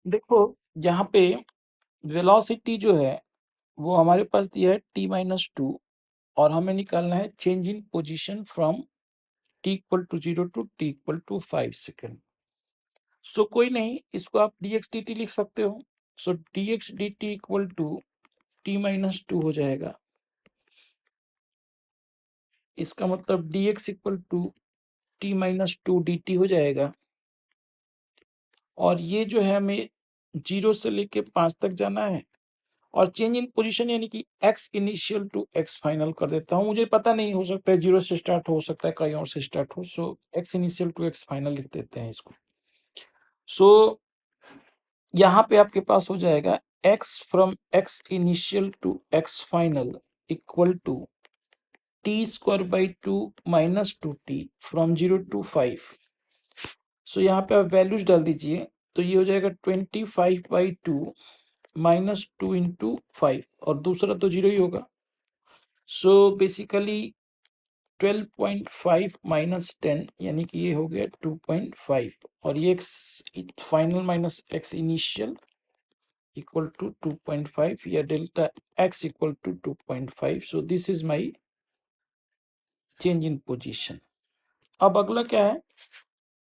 देखो यहाँ पे वेलोसिटी जो है वो हमारे पास दिया है t-2 और हमें निकालना है change in position from t=0 to t=5 second. So कोई नहीं, इसको आप dx dt लिख सकते हो। So dx dt equal to t-2 हो जाएगा। इसका मतलब dx equal to t-2 dt हो जाएगा। और ये जो है हमें 0 से लेके 5 तक जाना है और चेंज इन पोजीशन यानी कि x initial to x final कर देता हूँ। मुझे पता नहीं, हो सकता है 0 से स्टार्ट हो सकता है कहीं और से स्टार्ट हो। So x initial to x final लिख देते हैं इसको। सो यहाँ पे आपके पास हो जाएगा x from x initial to x final equal to t² / 2 - 2t from 0 to 5। सो यहाँ पे आप वैल्यूज डाल दीजिए, तो ये हो जाएगा 25/2 - 2 × 5 और दूसरा तो 0 ही होगा। सो बेसिकली 12.5 - 10 यानी कि ये हो गया 2.5 और ये x final minus x initial equal to 2.5 या delta x equal to 2.5। So this is my change in position. अब अगला क्या है,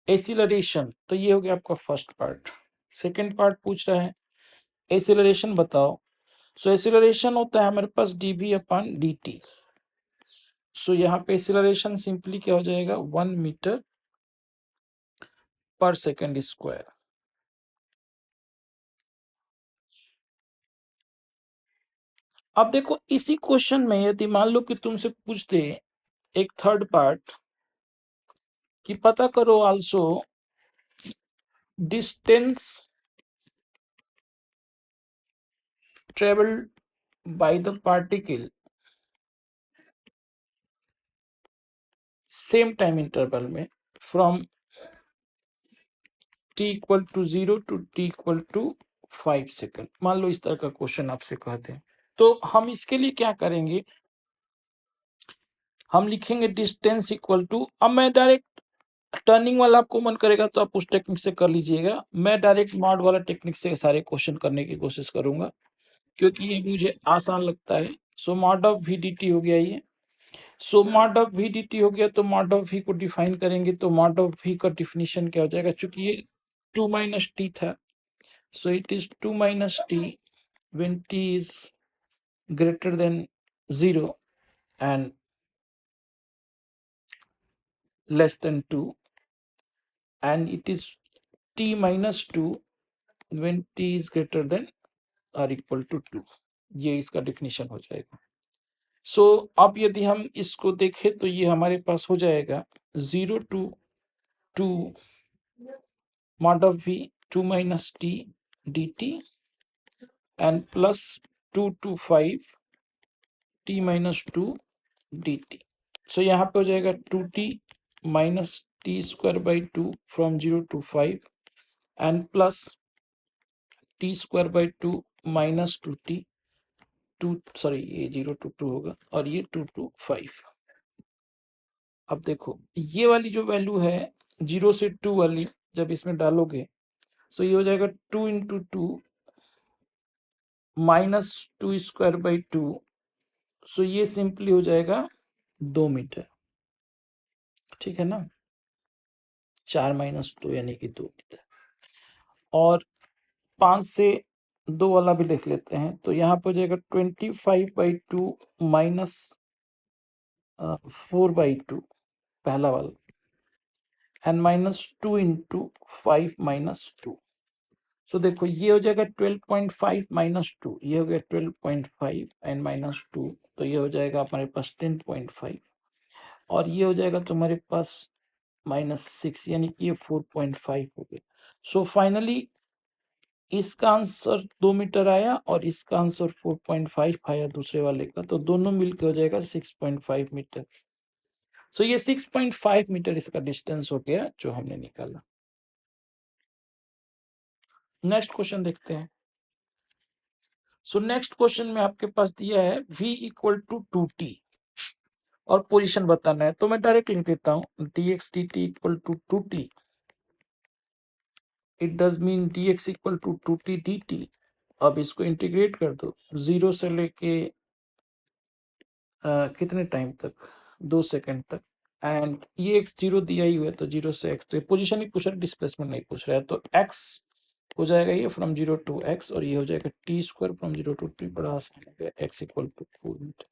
एक्सीलरेशन। तो ये हो गया आपका फर्स्ट पार्ट। सेकंड पार्ट पूछ रहा है एक्सीलरेशन बताओ। सो एक्सीलरेशन होता है हमारे पास dv/dt। सो यहाँ पे एक्सीलरेशन सिंपली क्या हो जाएगा 1 मीटर पर सेकंड स्क्वायर। अब देखो इसी क्वेश्चन में यदि मान लो कि तुमसे पूछते एक थर्ड पार्ट कि पता करो also distance travelled by the particle same time interval में from t=0 to t=5 second. मान लो इस तरह का क्वेश्चन आपसे कहते हैं, तो हम इसके लिए क्या करेंगे, हम लिखेंगे डिस्टेंस इक्वल टू, अब मैं डायरेक्ट टर्निंग वाला आपको मन करेगा तो आप उस टेक्निक से कर लीजिएगा, मैं डायरेक्ट मॉड वाला टेक्निक से सारे क्वेश्चन करने की कोशिश करूंगा क्योंकि ये मुझे आसान लगता है। सो मॉड ऑफ VDT हो गया ये। सो मॉड ऑफ VDT हो गया तो मॉड ऑफ V को डिफाइन करेंगे तो मॉड ऑफ V का डिफिनीशन क्या हो जाएगा, चूंकि ये 2 - t था। So it is 2 - t when t is greater than 0 and less than 2 and it is t - 2 when t is greater than or equal to 2। ये इसका डिफिनीशन हो जाएगा। सो अब यदि हम इसको देखें तो ये हमारे पास हो जाएगा 0 to 2 mod of v 2 - t dt and plus 2 to 5 t - 2 dt। सो यहाँ पे हो जाएगा 2t minus t² / 2 from 0 to 5 and plus t² / 2 minus 2t 2 sorry ये 0 to 2 होगा और ये 2 to 5। अब देखो ये वाली जो वैल्यू है 0 से 2 वाली जब इसमें डालोगे तो ये हो जाएगा 2 × 2 minus 2² / 2। सो ये सिंपली हो जाएगा 2 मीटर। ठीक है ना, 4 - 2 यानी कि 2 मीटर। और 5 से 2 वाला भी लिख लेते हैं तो यहाँ पे हो जाएगा 25/2 minus 4/2 पहला वाला एंड -2 × 5 - 2। सो देखो ये हो जाएगा 12.5 - 2, ये हो गया 12.5 एंड -2 तो ये हो जाएगा हमारे पास 10.5 और ये हो जाएगा तुम्हारे पास -6 यानी कि ये 4.5 हो गया। सो फाइनली इसका आंसर 2 मीटर आया और इसका आंसर 4.5 आया दूसरे वाले का, तो दोनों मिलकर हो जाएगा 6.5 मीटर। सो ये 6.5 मीटर इसका डिस्टेंस हो गया जो हमने निकाला। नेक्स्ट क्वेश्चन देखते हैं। सो नेक्स्ट क्वेश्चन में आपके पास दिया है v = 2t और पोजीशन बताना है, तो मैं डायरेक्ट लिख देता हूँ dx dt = 2t it does mean dx equal to 2t dt। अब इसको इंटीग्रेट कर दो 0 से लेके कितने टाइम तक, 2 सेकंड तक। एंड ये x 0 दिया ही हुआ है तो 0 से x, तो पोजीशन ही पूछ रहा है, डिस्प्लेसमेंट नहीं पूछ रहा है। तो x हो जाएगा ये फ्रॉम 0 टू x, और ये हो जाएगा t square from 0 to t। बड़ा आसान हो गया, x इक्वल टू 4 मीटर।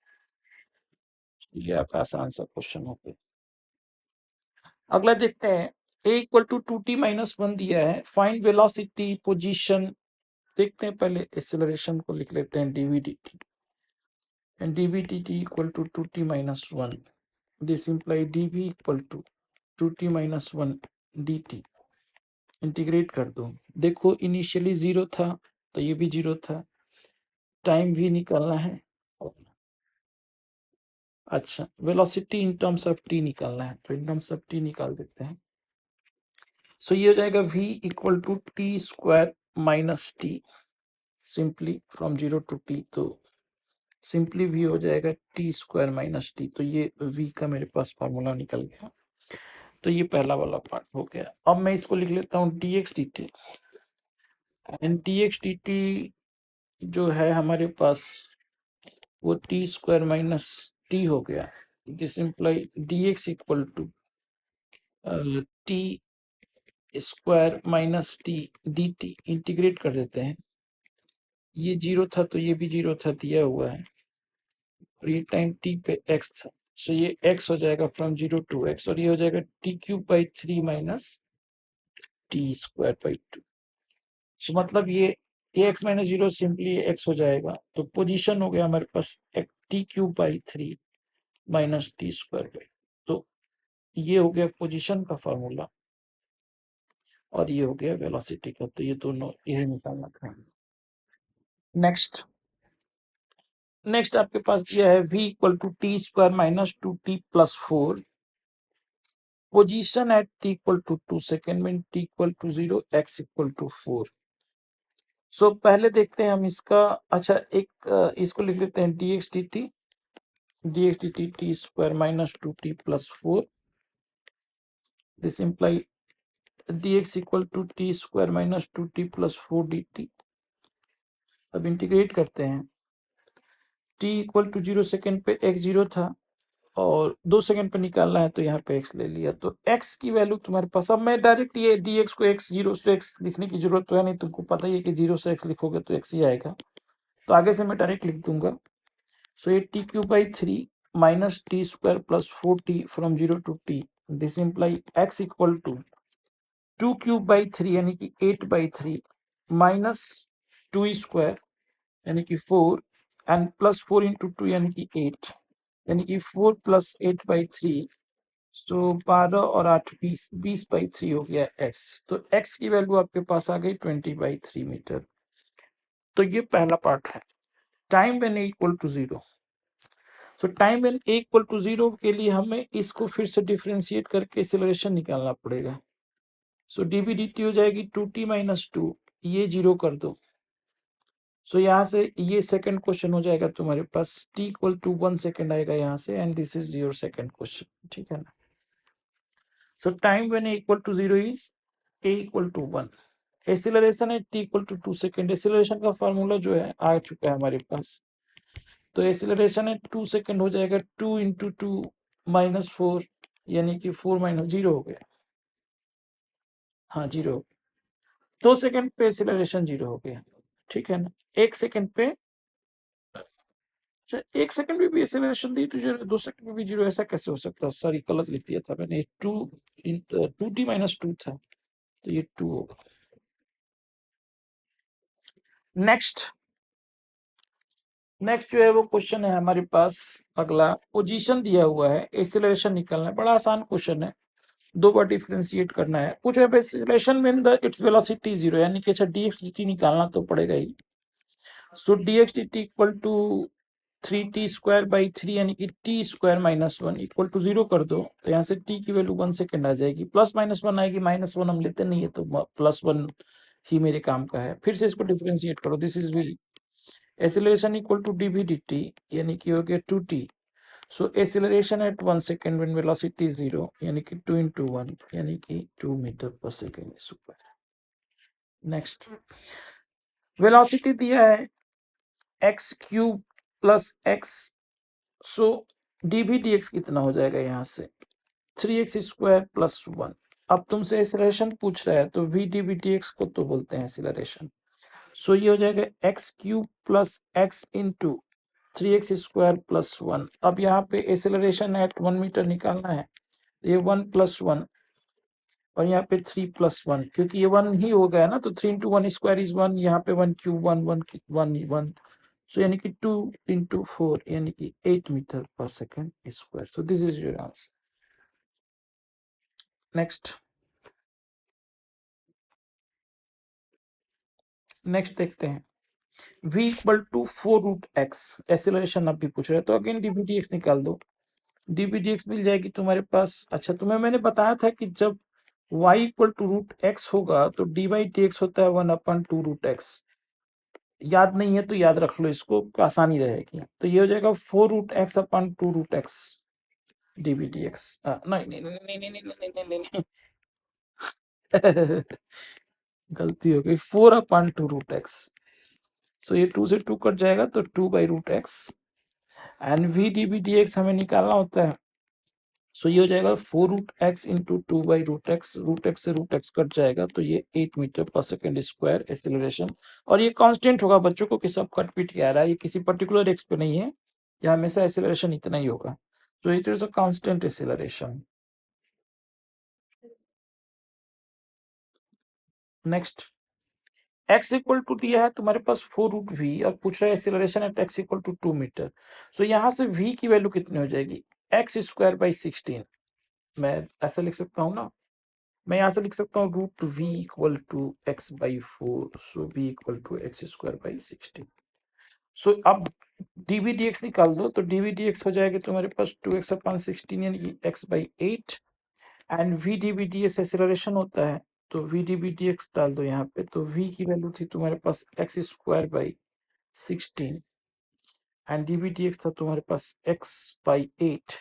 ये आपका आसान सा क्वेश्चन हो गया। अगला देखते हैं, a equal to 2t minus 1 दिया है, फाइंड वेलोसिटी पोजीशन। देखते हैं पहले एक्सेलरेशन को लिख लेते हैं dv dt, and dv dt equal to 2t minus 1. This imply dv equal to 2t minus 1 dt। Integrate कर दो, देखो इनिशियली 0 था तो ये भी 0 था, टाइम भी निकालना है। अच्छा, velocity in terms of T निकालना है, तो इन टर्म्स ऑफ टी निकाल देते हैं। सो ये हो जाएगा v equal to t square minus t, simply from 0 to t। तो सिंपली v हो जाएगा टी स्क्वायर माइनस टी, तो ये v का मेरे पास फार्मूला निकल गया। तो ये पहला वाला पार्ट हो गया। अब मैं इसको लिख लेता हूँ dx dt, and dx dt जो है हमारे पास वो टी स्क्वायर माइनस टी हो गया। This imply dx equal to t square minus t d t. Integrate कर देते हैं, ये 0 था तो ये भी 0 था, दिया हुआ है, और ये टाइम t पे x था। सो ये x हो जाएगा फ्रॉम 0 टू x, और ये हो जाएगा t cube by 3 minus T square by 2। सो मतलब ये x माइनस 0 सिंपली x हो जाएगा। तो पोजीशन हो गया हमारे पास T cube by 3 minus T square by. तो ये हो गया पोजीशन का फार्मूला, और ये हो गया वेलोसिटी का। तो ये दोनों यही निकालना था। नेक्स्ट आपके पास दिया है v equal to t square minus 2t plus 4, position at t equal to 2 second में t equal to 0, x equal to 4। So पहले देखते हैं हम इसका। अच्छा, एक इसको लिख लेते हैं dx dt t square minus 2t plus 4। This imply dx equal to t square minus 2t plus 4 dt। अब इंटीग्रेट करते हैं, t इक्वल टू 0 सेकेंड पे x 0 था, और 2 सेकंड पे निकालना है तो यहाँ पे x ले लिया। तो x की वैल्यू तुम्हारे पास, अब मैं डायरेक्ट ये dx को x 0 से x लिखने की जरूरत तो है नहीं, तुमको पता ही है कि 0 से x लिखोगे तो x ही आएगा, तो आगे से मैं डायरेक्ट लिख दूंगा। सो ये t cube by 3 minus T square plus 4t from 0 to t। This imply x equal to 2 cube by 3 यानी कि 8 बाई 3 माइनस 2 स्क्वायर यानी कि 4 एंड प्लस 4 इंटू 2 यानी कि 8, यानी कि 4 प्लस 8 बाई 3। तो 12 और 8 20, 20 बाई 3 हो गया x। तो x की वैल्यू आपके पास आ गई 20 बाई 3 मीटर। तो ये पहला पार्ट है, time when a equal to 0। So time when a equal to 0 के लिए हमें इसको फिर से डिफरेंशिएट करके एक्सेलरेशन निकालना पड़ेगा। सो dv dt हो जाएगी 2t माइनस 2, ये 0 कर दो। सो यहाँ से ये सेकंड क्वेश्चन हो जाएगा तुम्हारे पास, t इक्वल टू 1 सेकंड आएगा यहाँ से, and this is your second question, ठीक है ना। So time when a equal to 0 is a equal to 1. Acceleration है t equal to 2 second. Acceleration का फार्मूला जो है आ चुका है हमारे पास। तो एक्सीलरेशन है 2 सेकेंड हो जाएगा 2 इंटू 2 माइनस 4, यानी कि 4 माइनस 0 हो गया। हाँ 0, 2 सेकेंड पे एक्सीलरेशन 0 हो गया, ठीक है ना। 1 सेकेंड पे, अच्छा 1 सेकेंड में भी एक्सीलरेशन दी तो 0, 2 सेकेंड में भी 0, ऐसा कैसे हो सकता है। सॉरी, गलत लिख दिया था मैंने, 2t माइनस 2 था, तो ये 2 होगा। नेक्स्ट जो है वो क्वेश्चन है हमारे पास अगला, पोजीशन दिया हुआ है, एक्सीलरेशन निकालना है। बड़ा आसान क्वेश्चन है, 2 बार डिफरेंशिएट करना है। पूछ रहे acceleration when the its velocity 0, यानी कि अच्छा dx dt निकालना तो पड़ेगा ही। So dx dt equal to 3t square by 3 यानी कि t square minus 1 equal to 0 कर दो, तो यहाँ से t की वैल्यू 1 सेकेंड आ जाएगी, प्लस माइनस 1 आएगी, माइनस 1 हम लेते नहीं है, तो प्लस 1 ही मेरे काम का है। फिर से इसको डिफरेंशिएट करो, this is v acceleration equal to dv dt यानी कि हो गया 2t। So acceleration at 1 second when velocity 0 यानी कि 2 इंटू 1 यानी कि 2 metre per second square. Next, velocity दिया है x cube plus x, so d v d x कितना हो जाएगा यहाँ से 3x² प्लस 1। अब तुमसे एक्सेलरेशन पूछ रहा है तो v d v d x को तो बोलते हैं एक्सेलरेशन। सो ये हो जाएगा x cube plus x into 3x² plus 1। अब यहाँ पे एक्सेलरेशन एट 1 मीटर निकालना है, तो ये 1 + 1 और यहाँ पे 3 + 1, क्योंकि ये 1 ही हो गया ना, तो 3 × 1 स्क्वायर इज 1, यहाँ पे 1 क्यूब 1 1 1 1, सो यानी कि 2 × 4 यानी कि 8 metre per second square. So this is your answer. Next देखते हैं, v = 4√x, एक्सेलरेशन आप भी पूछ रहे हैं, तो अगेन dv/dx निकाल दो, dv/dx मिल जाएगी तुम्हारे पास। अच्छा, तुम्हें मैंने बताया था कि जब y = √x होगा तो dy/dx होता है 1/2√x। याद नहीं है तो याद रख लो, इसको आसानी रहेगी। तो ये हो जाएगा 4√x/2√x dv/dx। नहीं नहीं नहीं नहीं नहीं नहीं नहीं नहीं नहीं गलती हो गई, 4/2√x। सो ये 2 से 2 कट जाएगा तो 2/√x, एंड v dv/dx हमें निकालना होता है। सो ये हो जाएगा 4√x इंटू 2/√x, √x से √x कट जाएगा तो ये 8 metre per second square acceleration. और ये कांस्टेंट होगा बच्चों को, कि सब कट पीट के आ रहा है, ये किसी पर्टिकुलर एक्स पे नहीं है, ये हमेशा एक्सेलरेशन इतना ही होगा। तो it is a constant acceleration. Next, x = दिया है तुम्हारे पास 4√v और पूछ रहा है एक्सेलरेशन एट x = 2 मीटर। सो यहाँ से v की वैल्यू कितनी हो जाएगी, x²/16। मैं ऐसा लिख सकता हूँ ना, मैं यहाँ से लिख सकता हूँ √v = x/4, सो v = x²/16। सो अब dv/dx निकाल दो, तो dv/dx हो जाएगा तुम्हारे पास 2x/16 यानी कि x/8, and v dv/dx acceleration होता है, तो v dv/dx डाल दो यहाँ पे, तो v की वैल्यू थी तुम्हारे पास x²/16 एंड dv/dx था तुम्हारे पास x/8,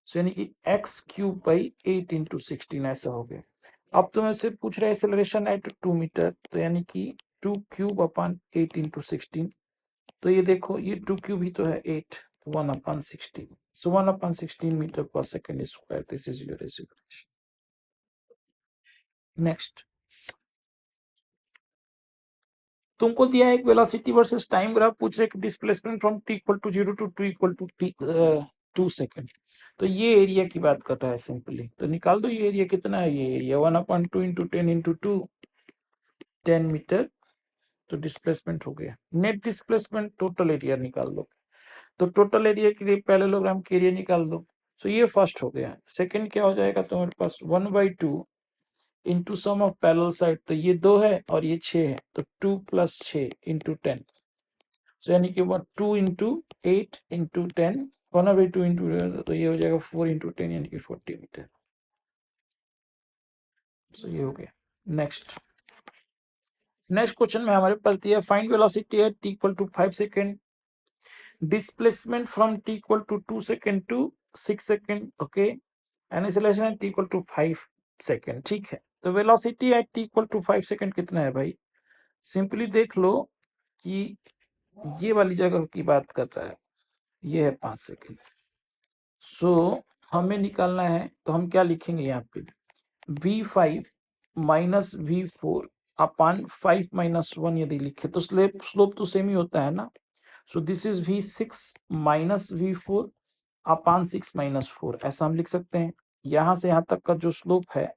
सो यानी कि x³/8 × 16 ऐसा हो गया। अब तुम्हें से पूछ रहा है एक्सेलरेशन एट 2 मीटर, तो यानी कि 2³/8 × 16, तो ये देखो ये 2³ ही तो है 8, 1/16, सो 1/16 metre per second square. This is your acceleration. Next, तुमको दिया है एक वेलोसिटी वर्सेस टाइम ग्राफ, पूछ रहे हैं displacement from t = 0 to t = 2 second. तो ये एरिया की बात कर रहा है सिंपली, तो निकाल दो ये एरिया कितना है, ये एरिया 1/2 × 10 × 2, 10 मीटर। तो डिस्प्लेसमेंट हो गया, नेट डिस्प्लेसमेंट टोटल एरिया निकाल दो, तो टोटल एरिया के लिए पैरेललोग्राम के एरिया निकाल दो। सो ये फर्स्ट हो गया। सेकंड क्या हो जाएगा तुम्हारे पास 1/2 into sum of parallel side, तो ये 2 है और ये 6 है, तो 2 + 6 × 10, सो यानी कि 2 × 8 × 10, 1/2 इंटू, तो ये हो जाएगा 4 × 10 यानी कि 40 मीटर। सो ये हो गया। नेक्स्ट क्वेश्चन में हमारे पास दिया find velocity at t = 5 second, displacement from t = 2 second to 6 second, okay, and acceleration at t = 5 second। ठीक है, तो वेलोसिटी एट t = 5 सेकेंड कितना है भाई, सिंपली देख लो कि ये वाली जगह की बात कर रहा है, ये है 5 सेकेंड। सो हमें निकालना है, तो हम क्या लिखेंगे यहाँ पे, v5 - v4/5 - 1 यदि लिखे तो स्लोप तो सेम ही होता है ना। सो दिस इज v6 - v4/6 - 4, ऐसा हम लिख सकते हैं। यहाँ से यहाँ तक का जो स्लोप है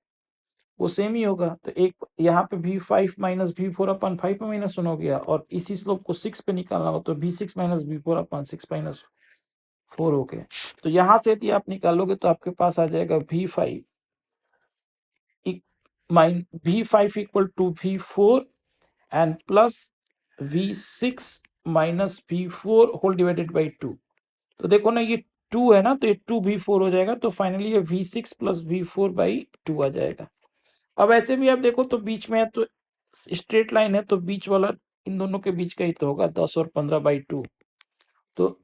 वो सेम ही होगा, तो एक यहाँ पे v5 - v4/5 में -1 हो गया, और इसी स्लोप को 6 पे निकालना हो तो v6 - v4/6 - 4 हो गया। तो यहाँ से यदि आप निकालोगे तो आपके पास आ जाएगा v5 = v4 and plus v6 - v4 whole divided by 2। तो देखो ना ये 2 है ना, तो ये 2v4 हो जाएगा, तो फाइनली ये v6 + v4/2 आ जाएगा। अब ऐसे भी आप देखो तो बीच में है, तो स्ट्रेट लाइन है, तो बीच वाला इन दोनों के बीच का ही तो होगा 10 और 15/2। तो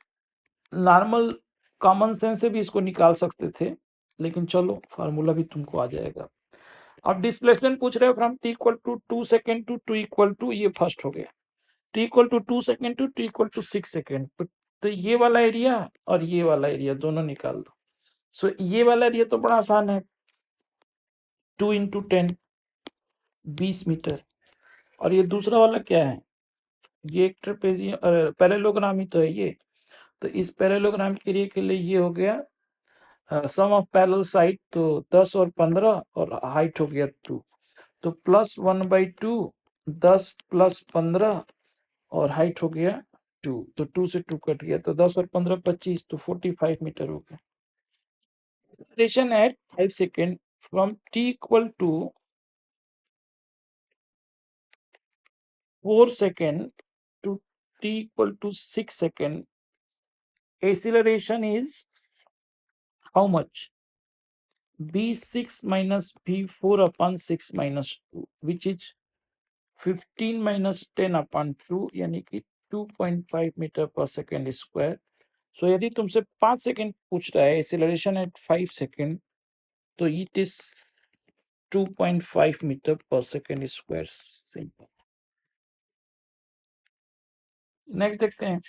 नॉर्मल कॉमन सेंस से भी इसको निकाल सकते थे, लेकिन चलो फार्मूला भी तुमको आ जाएगा। अब डिस्प्लेसमेंट पूछ रहे हो from t equal to 2 second to 2 equal to, ये फर्स्ट हो गया, t equal to 2 second to t equal to 6 second, तो ये वाला एरिया और ये वाला एरिया दोनों निकाल दो। सो ये वाला एरिया तो बड़ा आसान है, 2 इंटू 10 20 मीटर। और ये दूसरा वाला क्या है, ये एक ट्रेपेजियम पैरेललोग्राम ही तो है ये, तो इस पैरेललोग्राम के एरिया के लिए ये हो गया सम ऑफ पैरेलल साइड, तो 10 और 15 और हाइट हो गया 2, तो +1/2 10 + 15 और हाइट हो गया 2, तो 2 से 2 कट गया, तो 10 और 15 25, तो 45 मीटर हो गया। Acceleration at 5 second from t equal to 4 second to t equal to 6 second, acceleration is how much? v6 minus v4 upon 6 minus 2, which is 15 minus 10 upon 2, यानी कि 2.5 मीटर पर सेकेंड स्क्वायर। सो यदि तुमसे 5 second पूछ रहा है acceleration at 5 second, तो it is 2.5 metre per second square. Simple. Next देखते हैं।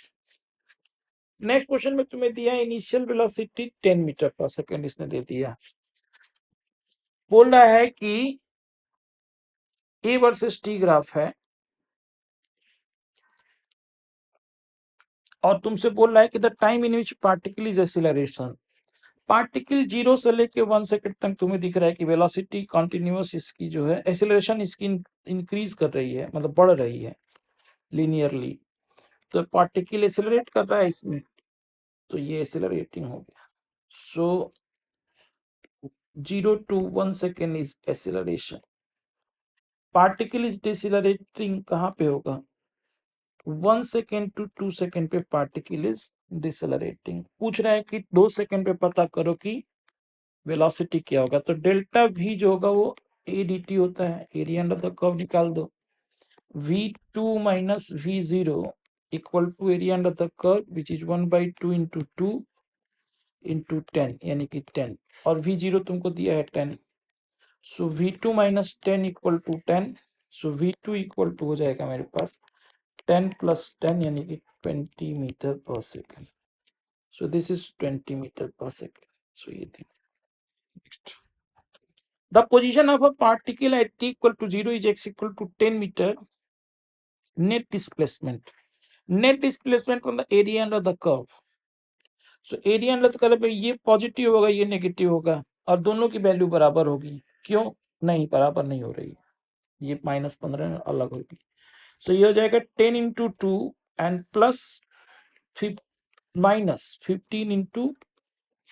नेक्स्ट क्वेश्चन में तुम्हें दिया initial velocity 10 metre per second, इसने दे दिया, बोल रहा है कि ए वर्सेस टी ग्राफ है और तुमसे बोल रहा है कि the time in which particle is acceleration, particle 0 से लेके 1 सेकंड तक तुम्हें दिख रहा है कि वेलोसिटी कंटिन्यूअस इसकी जो है एक्सीलरेशन इसकी इंक्रीज कर रही है, मतलब बढ़ रही है लीनियरली, तो पार्टिकल एक्सीलरेट कर रहा है इसमें, तो ये एक्सीलरेटिंग हो गया। So 0 to 1 second is acceleration, particle is decelerating कहाँ पे होगा, 1 सेकेंड टू 2 सेकेंड पे पार्टिकल इज डिसेलरेटिंग। पूछ रहा है कि 2 सेकेंड पे पता करो कि वेलोसिटी क्या होगा, तो डेल्टा v जो होगा वो a dt होता है, एरिया अंडर द कर्व निकाल दो, v2 minus v0 equal to area under the curve which is 1/2 into 2 into 10, यानी कि 10, और v0 तुमको दिया है 10, सो v2 माइनस 10 इक्वल टू 10, सो v2 इक्वल टू हो जाएगा मेरे पास 10 + 10 यानी कि 20 metre per second. So this is 20 metre per second. So ये थी। Next, the position of a particle at t equal to 0 is x equal to 10 meter net displacement from the area under the curve। so area under the curve ये positive होगा ये negative होगा और दोनों की value बराबर होगी, क्यों नहीं बराबर नहीं हो रही, ये -15 अलग होगी। सो ये हो जाएगा 10 इंटू 2 एंड प्लस -15 इंटू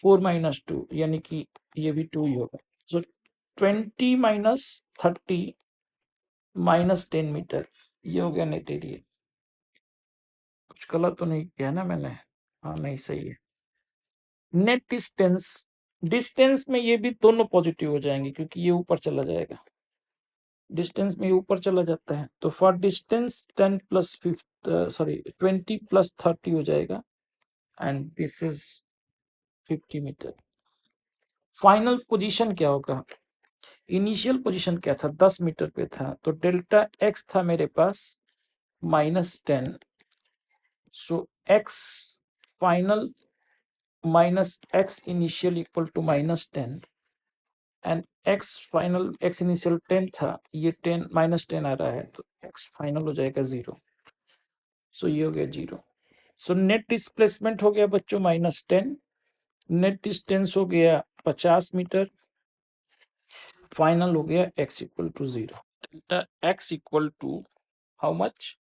4 - 2, यानी कि ये भी 2 ही होगा। सो 20 - 30 -10 मीटर, ये हो गया नेट एरिया। कुछ गलत तो नहीं किया ना मैंने, हाँ नहीं सही है। नेट डिस्टेंस में ये भी दोनों पॉजिटिव हो जाएंगे क्योंकि ये ऊपर चला जाएगा, डिस्टेंस में ऊपर चला जाता है, तो फॉर डिस्टेंस 10 + 20 + 30 हो जाएगा and this is 50 metre. Final position क्या होगा, इनिशियल पोजीशन क्या था 10 मीटर पे था, तो डेल्टा x था मेरे पास -10, सो x final minus x initial equal to -10 and x final, x initial 10 था, ये 10 -10 आ रहा है, तो x फाइनल हो जाएगा 0। सो ये हो गया 0। सो नेट डिस्प्लेसमेंट हो गया बच्चों -10, नेट डिस्टेंस हो गया 50 मीटर, फाइनल हो गया x equal to 0। x equal to how much,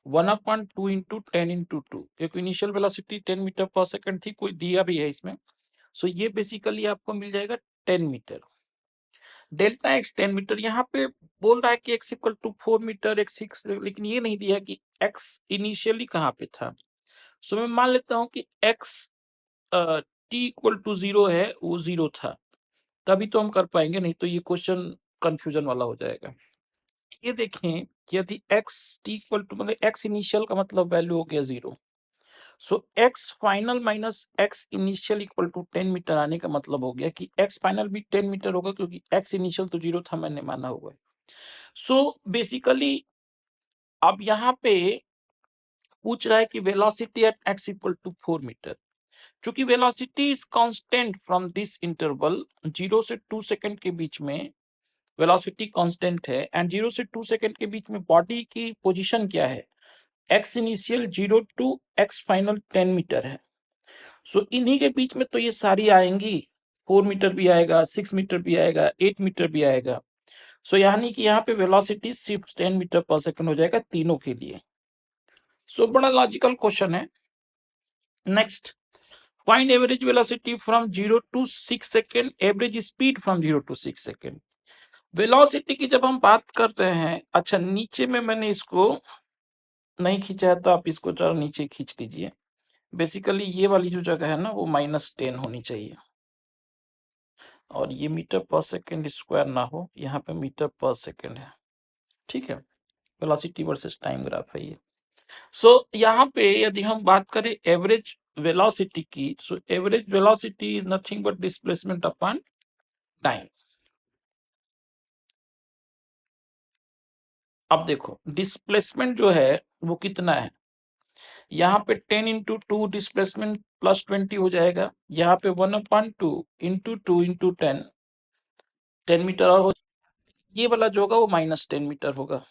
1/2 into 10 into 2, क्योंकि initial velocity 10 metre per second थी, कोई दिया भी है इसमें, सो ये बेसिकली आपको मिल जाएगा 10 मीटर। डेल्टा एक्स 10 मीटर, यहाँ पे बोल रहा है कि x equal to 4 metre x6, लेकिन ये नहीं दिया कि x इनिशियली कहाँ पे था। सो मैं मान लेता हूँ कि x t इक्वल टू 0 है, वो 0 था, तभी तो हम कर पाएंगे, नहीं तो ये क्वेश्चन कंफ्यूजन वाला हो जाएगा। ये देखें कि यदि x t इक्वल टू मतलब x इनिशियल का मतलब वैल्यू हो गया 0 so X final minus X initial equal to 10 metre आने का मतलब हो गया कि एक्स फाइनल भी 10 मीटर होगा, क्योंकि एक्स इनिशियल तो 0 था, मैंने माना हुआ है। सो बेसिकली अब यहाँ पे पूछ रहा है कि velocity at X equal to 4 metre. चूंकि velocity is constant from this interval, 0 से 2 सेकंड के बीच में वेलोसिटी कांस्टेंट है, एंड 0 से 2 सेकंड के बीच में बॉडी की पोजीशन क्या है, x initial 0 to x final 10 metre है। सो इन्हीं के बीच में तो ये सारी आएंगी, 4 मीटर भी आएगा, 6 मीटर भी आएगा, 8 मीटर भी आएगा। सो यानी कि यहाँ पे वेलोसिटी सिर्फ 10 मीटर पर सेकंड हो जाएगा तीनों के लिए। सो बड़ा लॉजिकल क्वेश्चन है। Next, find average velocity from 0 to 6 second, average speed from 0 to 6 second. Velocity की जब हम बात कर रहे हैं, अच्छा नीचे में मैंने इसको नहीं खींचा है, तो आप इसको जरा नीचे खींच लीजिए। बेसिकली ये वाली जो जगह है ना, वो -10 होनी चाहिए, और ये मीटर पर सेकंड स्क्वायर ना हो, यहाँ पे मीटर पर सेकंड है। ठीक है, वेलोसिटी वर्सेस टाइम ग्राफ है ये। सो यहाँ पे यदि हम बात करें एवरेज वेलोसिटी की, so average velocity is nothing but displacement upon time. अब देखो डिस्प्लेसमेंट जो है वो कितना है, यहाँ पे 10 इंटू 2 डिस्प्लेसमेंट प्लस 20 हो जाएगा, यहाँ पे 1/2 इंटू 2 इंटू 10 मीटर, और ये वाला जो होगा वो -10 मीटर होगा।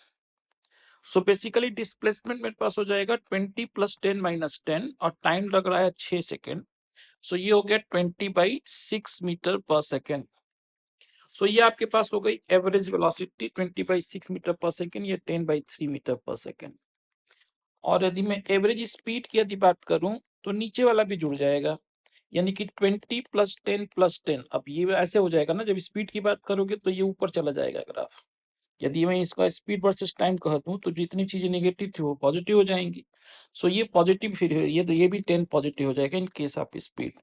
सो बेसिकली डिस्प्लेसमेंट मेरे पास हो जाएगा 20 + 10 - 10, और टाइम लग रहा है 6 सेकेंड। सो ये हो गया 20/6 मीटर पर सेकेंड। सो ये आपके पास हो गई average velocity 20/6 metre per second, ये 10/3 मीटर पर सेकेंड। और यदि मैं एवरेज स्पीड की यदि बात करूं, तो नीचे वाला भी जुड़ जाएगा, यानी कि 20 + 10 + 10। अब ये ऐसे हो जाएगा ना, जब स्पीड की बात करोगे तो ये ऊपर चला जाएगा ग्राफ। यदि मैं इसका स्पीड वर्सेस टाइम कह दूं, तो जितनी चीजें नेगेटिव थी वो पॉजिटिव हो जाएंगी। सो ये पॉजिटिव, फिर ये तो ये भी 10 पॉजिटिव हो जाएगा इन केस ऑफ स्पीड।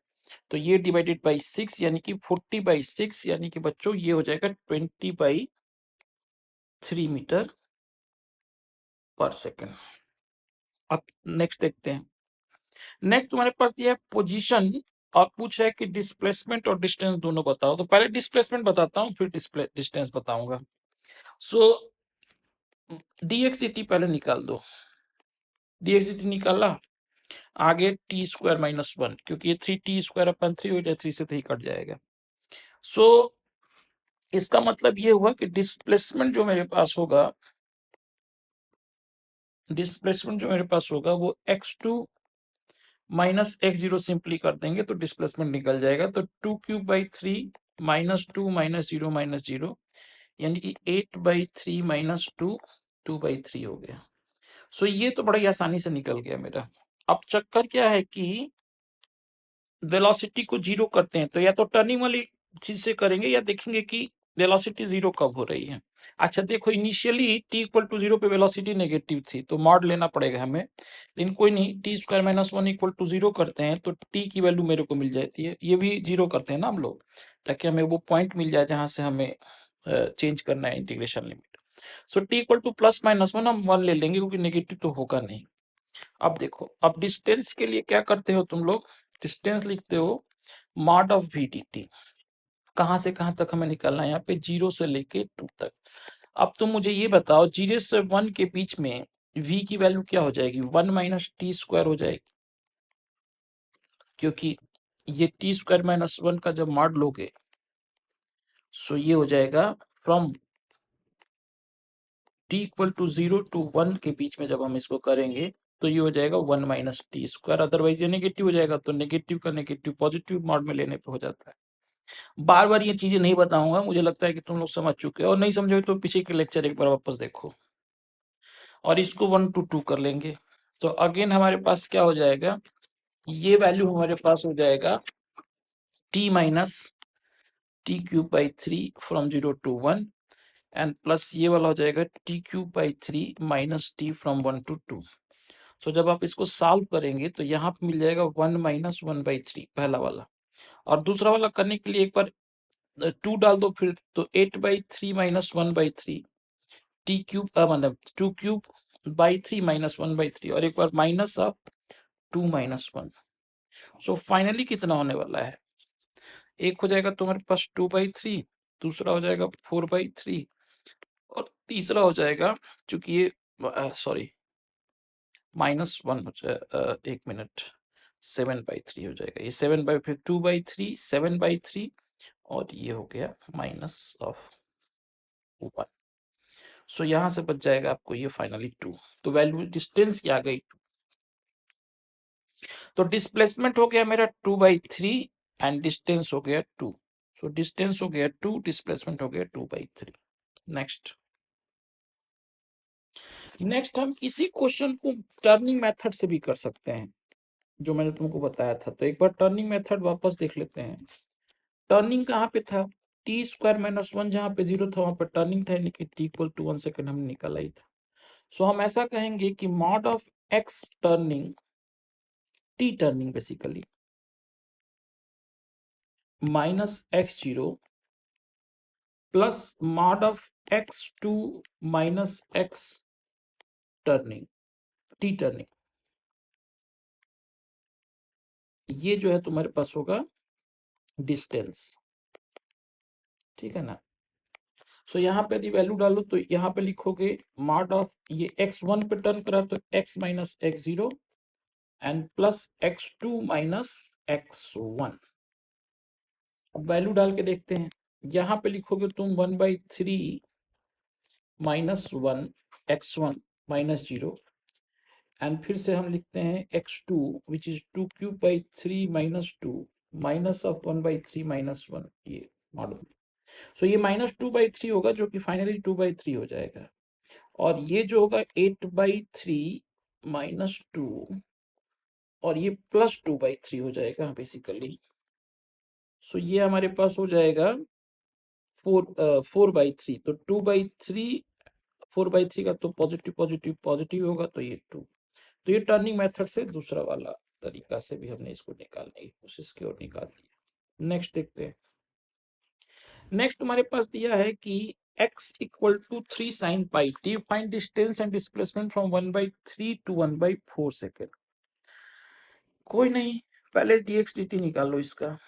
तो ये डिवाइडेड बाई 6 यानी कि 40/6, यानी कि बच्चों ये हो जाएगा 20/3 मीटर पर सेकेंड। अब नेक्स्ट देखते हैं। नेक्स्ट तुम्हारे पास ये है पोजीशन, और पूछ रहा है कि डिस्प्लेसमेंट और डिस्टेंस दोनों बताओ। तो पहले डिस्प्लेसमेंट बताता हूँ, फिर डिस्टेंस बताऊंगा। सो dx/dt पहले निकाल दो। dx/dt निकाला, आगे t² - 1, क्योंकि ये 3t²/3 हो जाए, 3 से 3 कट जाएगा। सो इसका मतलब ये हुआ कि डिस्प्लेसमेंट जो मेरे पास होगा, वो x2 - x0 सिंपली कर देंगे तो डिस्प्लेसमेंट निकल जाएगा। तो 2³/3 -2 -0 -0, यानी कि 8/3 - 2 2/3 हो गया। सो ये तो बड़ी आसानी से निकल गया मेरा। अब चक्कर क्या है कि वेलोसिटी को 0 करते हैं, तो या तो टर्निंग वाली चीज से करेंगे, या देखेंगे कि वेलोसिटी 0 कब हो रही है। अच्छा देखो, इनिशियली t = 0 पे वेलोसिटी नेगेटिव थी, तो मॉड लेना पड़ेगा हमें, लेकिन कोई नहीं, t² - 1 = 0 करते हैं तो t की वैल्यू मेरे को मिल जाती है। ये भी 0 करते हैं ना हम लोग, ताकि हमें वो पॉइंट मिल जाए जहां से हमें चेंज करना है इंटीग्रेशन लिमिट। सो t = +-1 हम 1 ले लेंगे, क्योंकि नेगेटिव तो होगा नहीं। अब देखो, अब डिस्टेंस के लिए क्या करते हो तुम लोग, डिस्टेंस लिखते हो मॉड ऑफ v/dt। कहां से कहां तक हमें निकालना है, यहाँ पे 0 से लेके 2 तक। अब तुम मुझे ये बताओ, 0 से 1 के बीच में v की वैल्यू क्या हो जाएगी, 1 - t² हो जाएगी, क्योंकि ये t² - 1 का जब मॉड लोगे, सो ये हो जाएगा फ्रॉम t = 0 to 1 के बीच में जब हम इसको करेंगे, तो ये हो जाएगा 1 - t²। अदरवाइज ये नेगेटिव हो जाएगा, तो नेगेटिव का नेगेटिव पॉजिटिव मॉड में लेने पे हो जाता है। बार बार ये चीजें नहीं बताऊंगा, मुझे लगता है कि तुम लोग समझ चुके हो, और नहीं समझे तो पीछे के लेक्चर एक बार वापस देखो, और इसको 1 to 2 कर लेंगे। तो अगेन हमारे पास क्या हो जाएगा, ये वैल्यू हमारे पास हो जाएगा t - t³/3 from 0 to 1, and plus ये वाला हो जाएगा t³/3 - t फ्रॉम 1 to 2। तो जब आप इसको सॉल्व करेंगे, तो यहाँ पे मिल जाएगा 1 - 1/3 पहला वाला, और दूसरा वाला करने के लिए एक बार 2 डाल दो फिर, तो 8/3 - 1/3 t³ मतलब 2³/3 - 1/3, और एक बार -2 2 माइनस 1। सो फाइनली कितना होने वाला है, एक हो जाएगा तुम्हारे पास 2/3, दूसरा हो जाएगा 4/3, और तीसरा हो जाएगा, चूंकि ये सॉरी -1 हो जाए, एक मिनट, 7/3 हो जाएगा, ये 7 फिर 2/3, 7/3, और ये हो गया -1। सो यहाँ से बच जाएगा आपको ये फाइनली 2। तो वैल्यू डिस्टेंस की आ गई 2। तो डिस्प्लेसमेंट हो गया मेरा 2/3 एंड डिस्टेंस हो गया 2। सो डिस्टेंस हो गया 2, डिस्प्लेसमेंट हो गया 2/3। नेक्स्ट हम इसी क्वेश्चन को टर्निंग मेथड से भी कर सकते हैं, जो मैंने तुमको बताया था। तो एक बार टर्निंग मेथड वापस देख लेते हैं। टर्निंग कहाँ पे था, t² - 1 जहाँ पे 0 था वहां पे टर्निंग था, यानी कि t = 1 सेकेंड हमने निकाला ही था। सो हम ऐसा कहेंगे कि mod of x turning, t turning basically, -x0 plus mod of x2 - x turning, t turning, ये जो है तुम्हारे पास होगा डिस्टेंस। ठीक है ना। सो यहाँ पे यदि वैल्यू डालो तो यहाँ पे लिखोगे मॉड ऑफ ये x1 पे टर्न करा तो x - x0 and plus x2 - x1। अब वैल्यू डाल के देखते हैं। यहाँ पे लिखोगे तुम 1/3 - 1 x1 - 0, एंड फिर से हम लिखते हैं x2 which is 2³/3 - 2 minus of 1/3 - 1, ये मॉडल। सो ये -2/3 होगा, जो कि फाइनली 2/3 हो जाएगा, और ये जो होगा 8/3 - 2, और ये +2/3 हो जाएगा बेसिकली। सो ये हमारे पास हो जाएगा 4/3। तो 2/3, 4/3 का तो पॉजिटिव पॉजिटिव पॉजिटिव होगा, तो ये 2। तो ये टर्निंग मेथड से दूसरा वाला तरीका से भी हमने इसको निकालने की कोशिश की और निकाल दिया। नेक्स्ट देखते हैं। नेक्स्ट तुम्हारे पास दिया है कि x = 3 sin πt, find distance and displacement from 1/3 to 1/4 second. कोई नहीं, पहले dx dt निकालो इसका।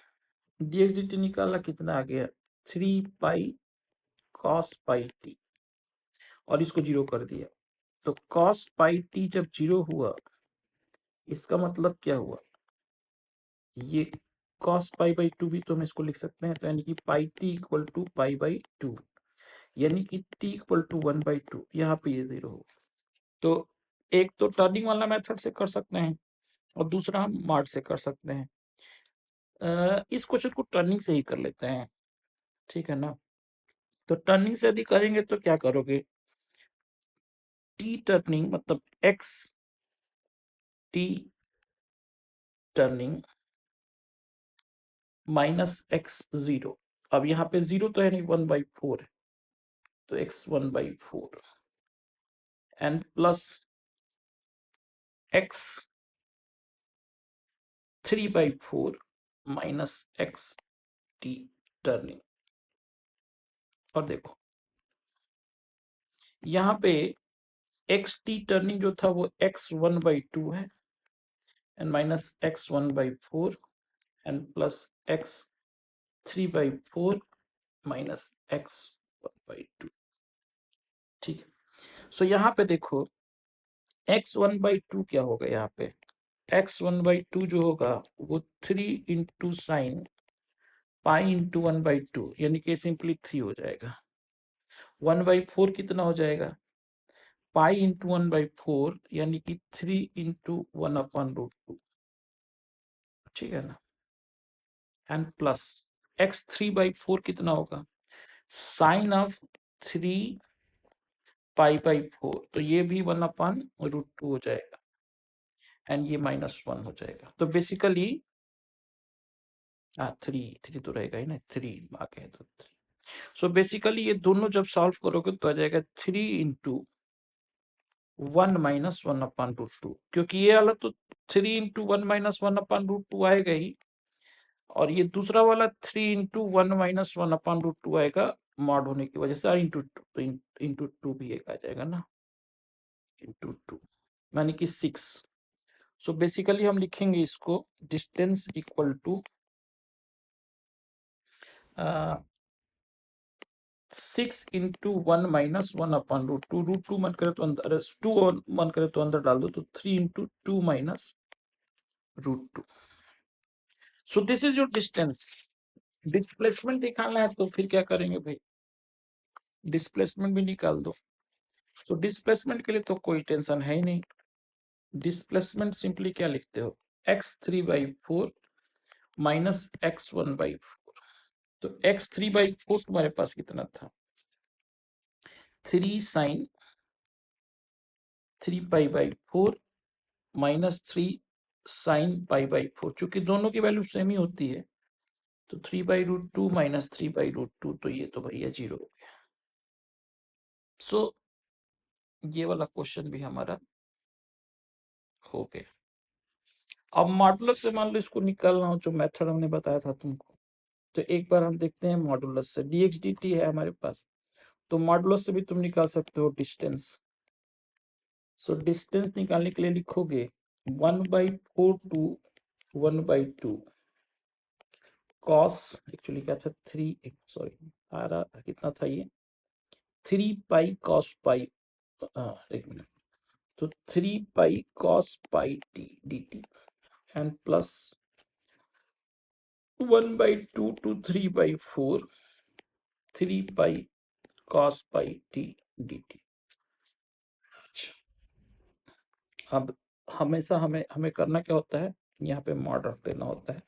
dx dt निकाला, कितना आ गया 3 cos πt, और इसको 0 कर दिया। तो cos πt जब 0 हुआ, इसका मतलब क्या हुआ, ये cos π/2 भी तो हम इसको लिख सकते हैं। तो यानी कि πt = π/2, यानी कि t = 1/2, यहाँ पे ये 0 हो। तो एक तो टर्निंग वाला मेथड से कर सकते हैं, और दूसरा हम मॉड से कर सकते हैं। इस क्वेश्चन को टर्निंग से ही कर लेते हैं, ठीक है ना। तो टर्निंग से यदि करेंगे तो क्या करोगे, टी टर्निंग मतलब x t टर्निंग -x0। अब यहाँ पे 0 तो है नहीं, 1/4 है, तो x 1/4 and plus x 3/4 - x t turning. और देखो यहाँ पे x t टर्निंग जो था वो x 1/2 है, and -x 1/4 and plus x 3/4 - x 1/2। ठीक है। सो यहाँ पे देखो x 1/2 क्या होगा, यहाँ पे x 1/2 जो होगा वो 3 × sin π × 1/2, यानी कि सिंपली 3 हो जाएगा। 1/4 कितना हो जाएगा, पाई × 1/4, यानी कि 3 × 1/√2। ठीक है ना। एंड प्लस x 3/4 कितना होगा, साइन ऑफ 3 π/4, तो ये भी 1/√2 हो जाएगा, एंड ये -1 हो जाएगा। तो बेसिकली 3 तो रहेगा ही ना, 3 आगे है तो 3। सो बेसिकली ये दोनों जब सॉल्व करोगे तो आ जाएगा 3 × 1 - 1/√2, क्योंकि ये वाला तो 3 × 1 - 1/√2 आएगा ही, और ये दूसरा वाला 3 × 1 - 1/√2 आएगा मॉड होने की वजह से, और इंटू 2 भी एक आ जाएगा ना, इंटू 2 यानी कि 6। सो बेसिकली हम लिखेंगे इसको distance equal to 6 into 1 minus 1 upon √2। √2 मन करे तो अंदर, 2 और मन करे तो अंदर डाल दो, तो 3 into 2 minus √2। So this is your distance. Displacement निकालना है तो फिर क्या करेंगे भाई, डिस्प्लेसमेंट भी निकाल दो। तो डिस्प्लेसमेंट के लिए तो कोई टेंशन है ही नहीं। डिस्प्लेसमेंट सिंपली क्या लिखते हो, x3/4 माइनस x1/4। तो x3/4 तुम्हारे पास कितना था, 3 साइन 3π/4 माइनस 3 साइन π/4। चूंकि दोनों की वैल्यू सेम ही होती है, तो 3/√2 माइनस 3/√2, तो ये तो भैया 0 हो गया। सो ये वाला क्वेश्चन भी हमारा हो गया। अब मॉडुलस से मान लो इसको निकालना हो, जो मेथड हमने बताया था तुमको, तो एक बार हम देखते हैं मॉडुलस से। dx dt है हमारे पास, तो मॉडुलस से भी तुम निकाल सकते हो डिस्टेंस। सो डिस्टेंस निकालने के लिए लिखोगे 1/4 टू 1/2 कॉस, एक्चुअली क्या था 3, सॉरी आ रहा कितना था ये, 3 cos पाई, एक मिनट, तो 3 cos t dt and plus 1/2 to 3/4 3 cos t dt। अब हमेशा हमें हमें करना क्या होता है, यहाँ पे मॉड रख देना होता है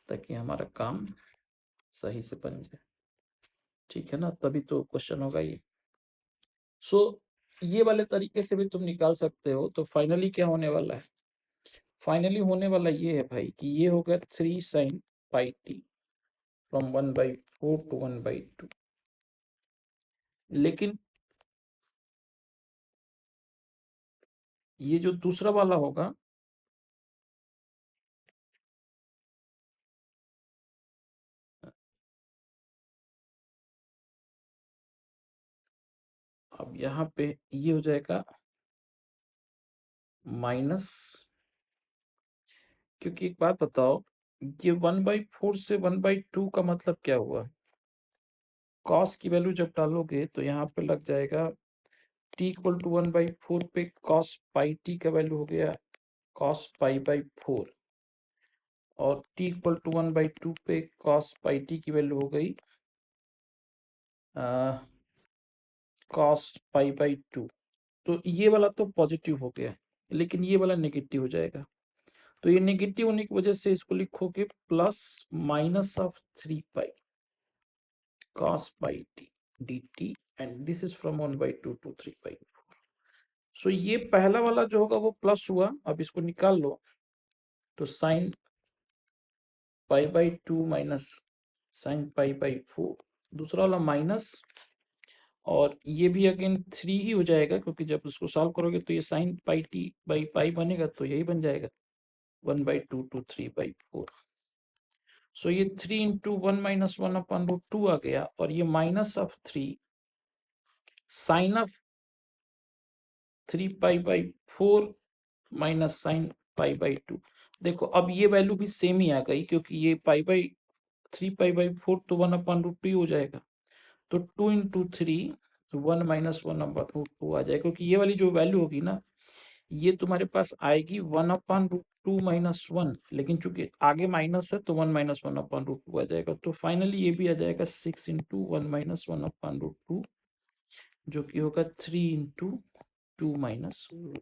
ताकि हमारा काम सही से बन जाए, ठीक है ना, तभी तो क्वेश्चन होगा ये। सो ये वाले तरीके से भी तुम निकाल सकते हो। तो फाइनली क्या होने वाला है, फाइनली होने वाला ये है भाई कि ये होगा 3 sin t फ्रॉम 1/4 to 1/2। लेकिन ये जो दूसरा वाला होगा, अब यहाँ पे ये हो जाएगा माइनस, क्योंकि एक बात बताओ, ये 1/4 से 1/2 का मतलब क्या हुआ, कॉस की वैल्यू जब डालोगे तो यहाँ पे लग जाएगा t इक्वल टू 1/4 पे कॉस पाई t का वैल्यू हो गया कॉस π/4, और t इक्वल टू 1/2 पे कॉस पाई t की वैल्यू हो गई कॉस π/2। तो ये वाला तो पॉजिटिव हो गया, लेकिन ये वाला नेगेटिव हो जाएगा। तो ये नेगेटिव होने की वजह से इसको लिखोगे plus minus of 3 cos t dt and this is from 1/2 to 3 सो ये पहला वाला जो होगा वो प्लस हुआ। अब इसको निकाल लो, तो साइन π/2 माइनस साइन π/4, दूसरा वाला माइनस, और ये भी अगेन 3 ही हो जाएगा, क्योंकि जब उसको सॉल्व करोगे तो ये साइन πt/π बनेगा, तो यही बन जाएगा 1/2 to 3/4। सो ये 3 इंटू 1 माइनस 1/√2 आ गया, और ये minus of 3 sine of 3π/4 minus sine π/2। देखो अब ये वैल्यू भी सेम ही आ गई, क्योंकि ये 3π/4 तो 1/√2 हो जाएगा, तो 2 इंटू 3 1 माइनस 1/√2 आ जाएगा, क्योंकि ये वाली जो वैल्यू होगी ना, ये तुम्हारे पास आएगी 1/√2 माइनस 1, लेकिन चूंकि आगे माइनस है तो 1 माइनस 1/√2 आ जाएगा। तो फाइनली ये भी आ जाएगा 6 इंटू 1 माइनस 1/√2, जो कि होगा 3 इंटू 2 माइनस √2।